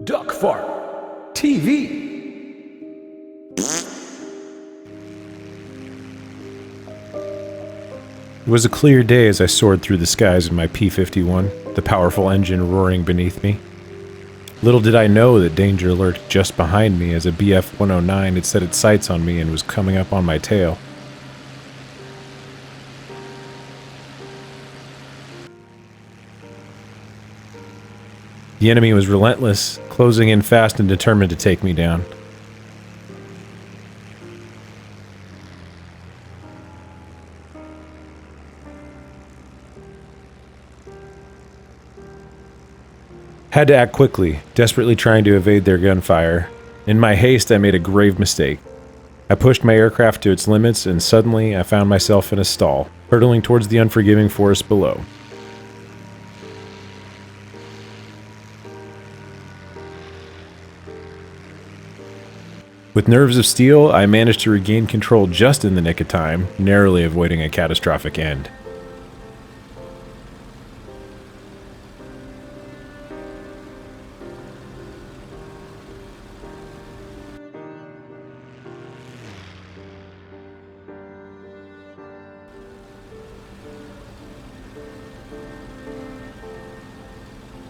Duck Fart TV. It was a clear day as I soared through the skies in my P-51, the powerful engine roaring beneath me. Little did I know that danger lurked just behind me as a Bf-109 had set its sights on me and was coming up on my tail. The enemy was relentless, closing in fast and determined to take me down. Had to act quickly, desperately trying to evade their gunfire. In my haste, I made a grave mistake. I pushed my aircraft to its limits, and suddenly I found myself in a stall, hurtling towards the unforgiving forest below. With nerves of steel, I managed to regain control just in the nick of time, narrowly avoiding a catastrophic end.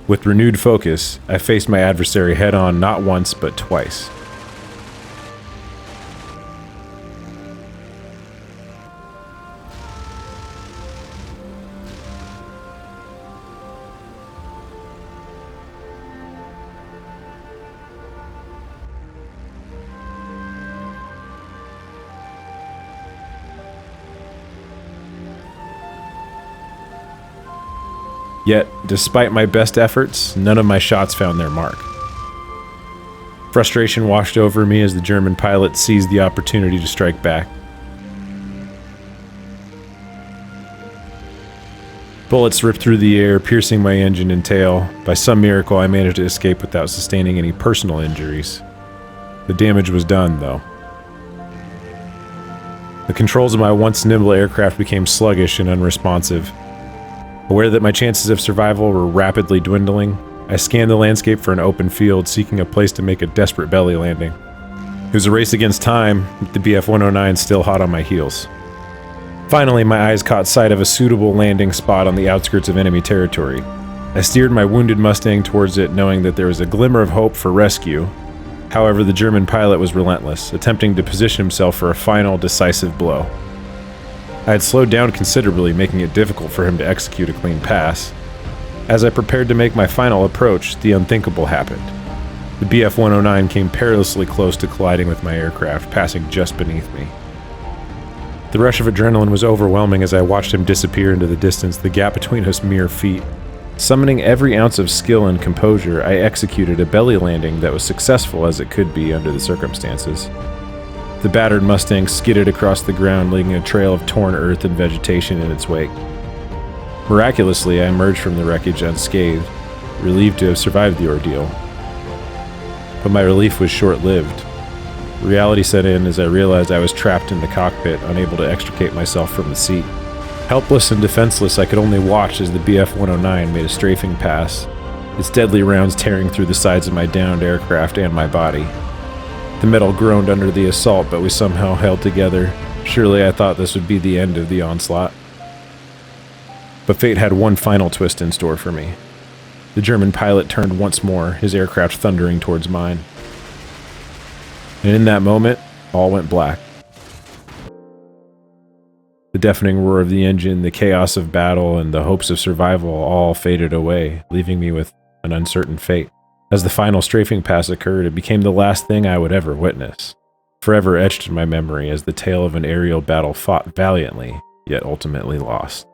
With renewed focus, I faced my adversary head-on not once but twice. Yet, despite my best efforts, none of my shots found their mark. Frustration washed over me as the German pilot seized the opportunity to strike back. Bullets ripped through the air, piercing my engine and tail. By some miracle, I managed to escape without sustaining any personal injuries. The damage was done, though. The controls of my once nimble aircraft became sluggish and unresponsive. Aware that my chances of survival were rapidly dwindling, I scanned the landscape for an open field, seeking a place to make a desperate belly landing. It was a race against time, with the Bf-109 still hot on my heels. Finally, my eyes caught sight of a suitable landing spot on the outskirts of enemy territory. I steered my wounded Mustang towards it, knowing that there was a glimmer of hope for rescue. However, the German pilot was relentless, attempting to position himself for a final, decisive blow. I had slowed down considerably, making it difficult for him to execute a clean pass. As I prepared to make my final approach, the unthinkable happened. The Bf-109 came perilously close to colliding with my aircraft, passing just beneath me. The rush of adrenaline was overwhelming as I watched him disappear into the distance, the gap between us mere feet. Summoning every ounce of skill and composure, I executed a belly landing that was successful as it could be under the circumstances. The battered Mustang skidded across the ground, leaving a trail of torn earth and vegetation in its wake. Miraculously, I emerged from the wreckage unscathed, relieved to have survived the ordeal. But my relief was short-lived. Reality set in as I realized I was trapped in the cockpit, unable to extricate myself from the seat. Helpless and defenseless, I could only watch as the Bf-109 made a strafing pass, its deadly rounds tearing through the sides of my downed aircraft and my body. The metal groaned under the assault, but we somehow held together. Surely I thought this would be the end of the onslaught. But fate had one final twist in store for me. The German pilot turned once more, his aircraft thundering towards mine. And in that moment, all went black. The deafening roar of the engine, the chaos of battle, and the hopes of survival all faded away, leaving me with an uncertain fate. As the final strafing pass occurred, it became the last thing I would ever witness, forever etched in my memory as the tale of an aerial battle fought valiantly, yet ultimately lost.